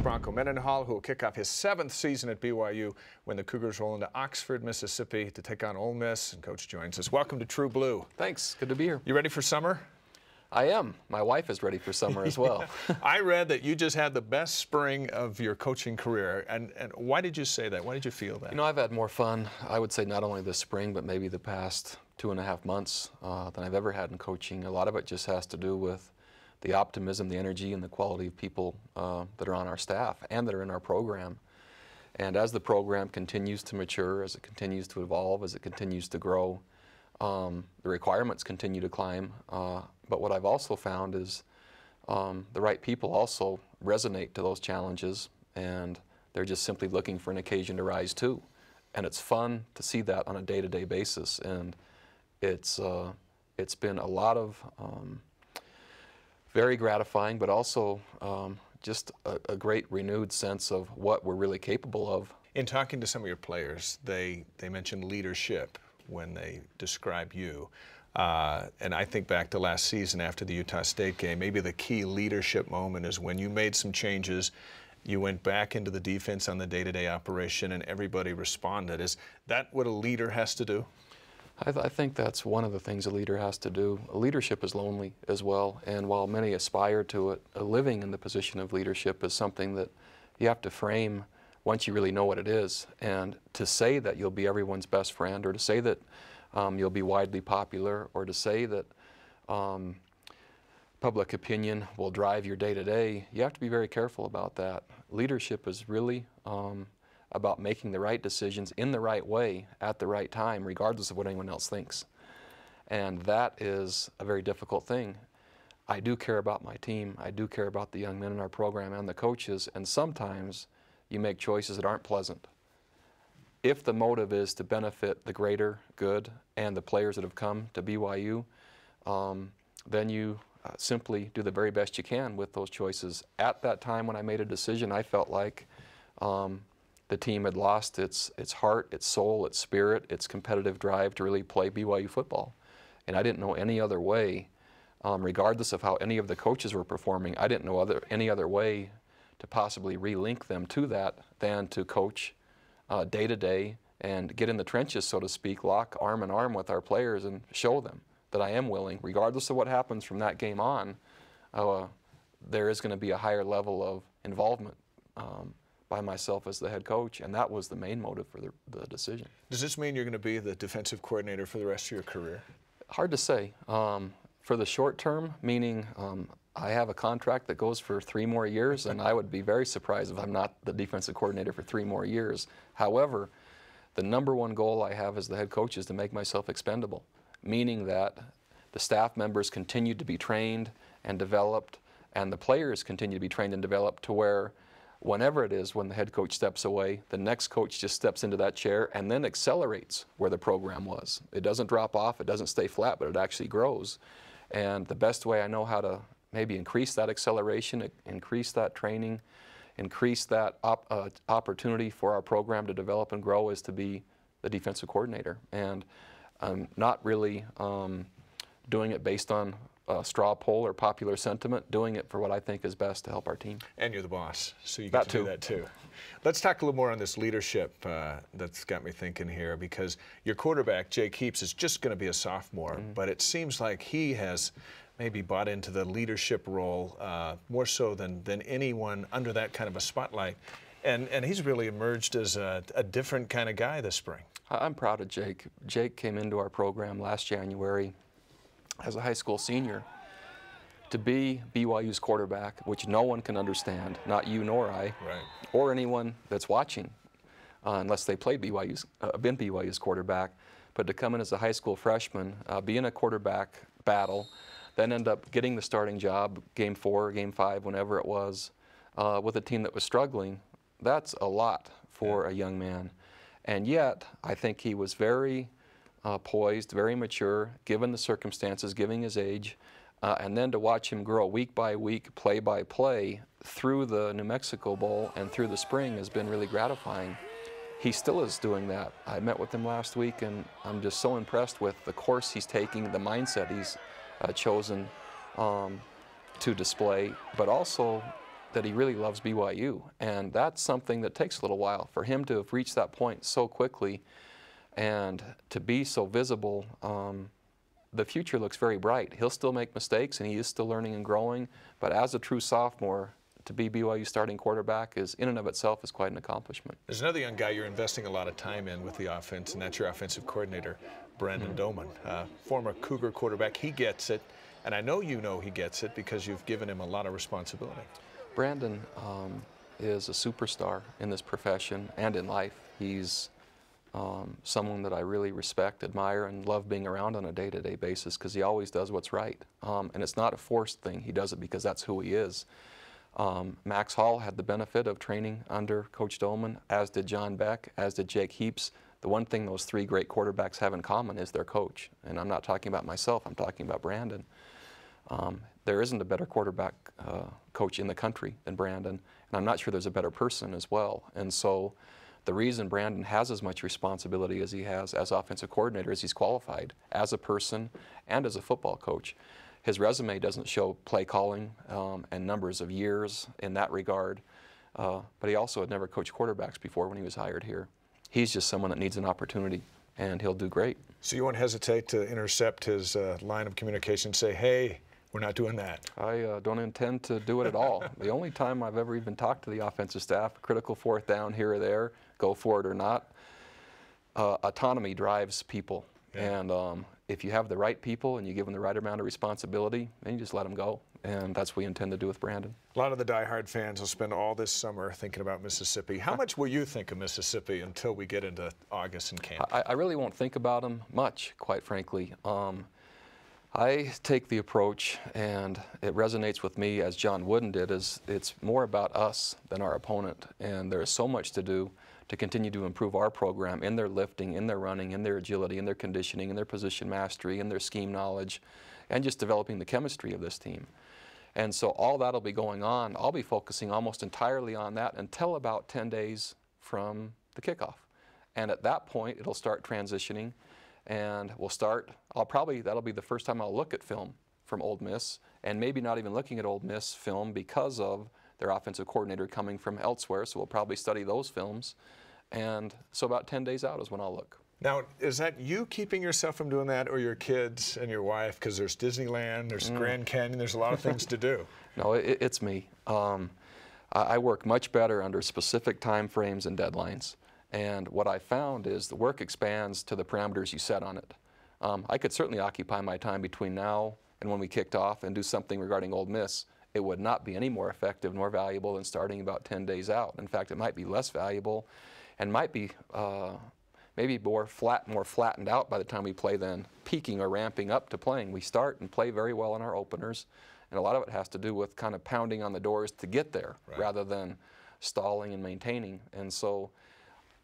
Bronco Mendenhall, who will kick off his 7th season at BYU when the Cougars roll into Oxford, Mississippi to take on Ole Miss. And Coach joins us. Welcome to True Blue. Thanks. Good to be here. You ready for summer? I am. My wife is ready for summer as well. I read that you just had the best spring of your coaching career. And why did you say that? Why did you feel that? You know, I've had more fun, I would say, not only this spring, but maybe the past 2.5 months than I've ever had in coaching. A lot of it just has to do with the optimism, the energy, and the quality of people that are on our staff and that are in our program. And as the program continues to mature, as it continues to evolve, as it continues to grow, the requirements continue to climb. But what I've also found is the right people also resonate to those challenges, and they're just simply looking for an occasion to rise to. And it's fun to see that on a day-to-day basis. And it's been a lot of very gratifying, but also just a great renewed sense of what we're really capable of. In talking to some of your players, they mentioned leadership when they describe you. And I think back to last season after the Utah State game, maybe the key leadership moment is when you made some changes, you went back into the defense on the day-to-day operation, and everybody responded. Is that what a leader has to do? I think that's one of the things a leader has to do. Leadership is lonely as well, and while many aspire to it, living in the position of leadership is something that you have to frame once you really know what it is. And to say that you'll be everyone's best friend, or to say that you'll be widely popular, or to say that public opinion will drive your day-to-day, you have to be very careful about that. Leadership is really about making the right decisions in the right way at the right time, regardless of what anyone else thinks. And that is a very difficult thing. I do care about my team. I do care about the young men in our program and the coaches, and sometimes you make choices that aren't pleasant. If the motive is to benefit the greater good and the players that have come to BYU, then you simply do the very best you can with those choices. At that time when I made a decision, I felt like the team had lost its heart, its soul, its spirit, its competitive drive to really play BYU football. And I didn't know any other way, regardless of how any of the coaches were performing, I didn't know any other way to possibly relink them to that than to coach day to day and get in the trenches, so to speak, lock arm in arm with our players and show them that I am willing, regardless of what happens from that game on, there is going to be a higher level of involvement by myself as the head coach, and that was the main motive for the decision. Does this mean you're going to be the defensive coordinator for the rest of your career? Hard to say. For the short term, meaning I have a contract that goes for 3 more years, and I would be very surprised if I'm not the defensive coordinator for 3 more years. However, the #1 goal I have as the head coach is to make myself expendable, meaning that the staff members continue to be trained and developed, and the players continue to be trained and developed to where whenever it is when the head coach steps away, the next coach just steps into that chair and then accelerates where the program was. It doesn't drop off, it doesn't stay flat, but it actually grows. And the best way I know how to maybe increase that acceleration, increase that training, increase that opportunity for our program to develop and grow is to be the defensive coordinator. And I'm not really doing it based on straw poll or popular sentiment, doing it for what I think is best to help our team. And you're the boss, so you get to do that too. Let's talk a little more on this leadership that's got me thinking here, because your quarterback, Jake Heaps, is just going to be a sophomore, but it seems like he has maybe bought into the leadership role more so than anyone under that kind of a spotlight. And he's really emerged as a different kind of guy this spring. I'm proud of Jake. Jake came into our program last January as a high school senior to be BYU's quarterback, which no one can understand, not you nor I, right, or anyone that's watching, unless they played been BYU's quarterback. But to come in as a high school freshman, be in a quarterback battle, then end up getting the starting job, game 4, game 5, whenever it was, with a team that was struggling, that's a lot for a young man. And yet, I think he was very poised, very mature, given the circumstances, given his age, and then to watch him grow week by week, play by play, through the New Mexico Bowl and through the spring has been really gratifying. He still is doing that. I met with him last week, and I'm just so impressed with the course he's taking, the mindset he's chosen to display, but also that he really loves BYU. And that's something that takes a little while. For him to have reached that point so quickly and to be so visible, the future looks very bright. He'll still make mistakes, and he is still learning and growing, but as a true sophomore, to be BYU starting quarterback is, in and of itself, is quite an accomplishment. There's another young guy you're investing a lot of time in with the offense, and that's your offensive coordinator, Brandon Doman, former Cougar quarterback. He gets it, and I know you know he gets it because you've given him a lot of responsibility. Brandon is a superstar in this profession and in life. He's someone that I really respect, admire, and love being around on a day-to-day basis because he always does what's right. And it's not a forced thing. He does it because that's who he is. Max Hall had the benefit of training under Coach Doman, as did John Beck, as did Jake Heaps. The one thing those three great quarterbacks have in common is their coach. And I'm not talking about myself, I'm talking about Brandon. There isn't a better quarterback coach in the country than Brandon, and I'm not sure there's a better person as well. And so the reason Brandon has as much responsibility as he has as offensive coordinator is he's qualified as a person and as a football coach. His resume doesn't show play calling and numbers of years in that regard, but he also had never coached quarterbacks before when he was hired here. He's just someone that needs an opportunity, and he'll do great. So you won't hesitate to intercept his line of communication and say, hey, we're not doing that. I don't intend to do it at all. The only time I've ever even talked to the offensive staff, a critical fourth down here or there, go for it or not, autonomy drives people. Yeah. And if you have the right people and you give them the right amount of responsibility, then you just let them go. And that's what we intend to do with Brandon. A lot of the diehard fans will spend all this summer thinking about Mississippi. How much will you think of Mississippi until we get into August and camp? I really won't think about them much, quite frankly. I take the approach, and it resonates with me as John Wooden did, is it's more about us than our opponent. And there is so much to do to continue to improve our program in their lifting, in their running, in their agility, in their conditioning, in their position mastery, in their scheme knowledge, and just developing the chemistry of this team. And so all that'll be going on. I'll be focusing almost entirely on that until about 10 days from the kickoff. And at that point, it'll start transitioning. And we'll start, that'll be the first time I'll look at film from Ole Miss, and maybe not even looking at Ole Miss film because of their offensive coordinator coming from elsewhere, so we'll probably study those films. And so about 10 days out is when I'll look. Now, is that you keeping yourself from doing that, or your kids and your wife? Because there's Disneyland, there's Grand Canyon, there's a lot of things to do. No, it's me. I work much better under specific time frames and deadlines. And what I found is the work expands to the parameters you set on it. I could certainly occupy my time between now and when we kicked off and do something regarding Ole Miss. It would not be any more effective nor valuable than starting about 10 days out. In fact, it might be less valuable and might be maybe more flattened out by the time we play than peaking or ramping up to playing. We start and play very well in our openers, and a lot of it has to do with kind of pounding on the doors to get there rather than stalling and maintaining. And so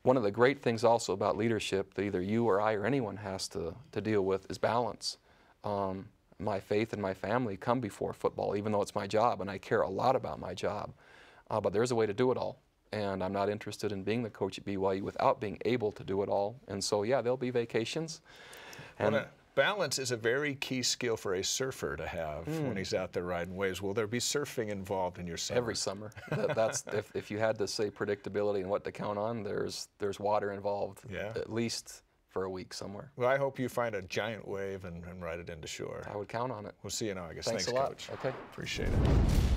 one of the great things also about leadership that either you or I or anyone has to deal with is balance. My faith and my family come before football, even though it's my job, and I care a lot about my job. But there's a way to do it all, and I'm not interested in being the coach at BYU without being able to do it all. And so, yeah, there'll be vacations. And balance is a very key skill for a surfer to have when he's out there riding waves. Will there be surfing involved in your summer? Every summer. That's if you had to say predictability and what to count on, there's water involved at least for a week somewhere. Well, I hope you find a giant wave and ride it into shore. I would count on it. We'll see you in August. Thanks a lot. Coach. Okay. Appreciate it.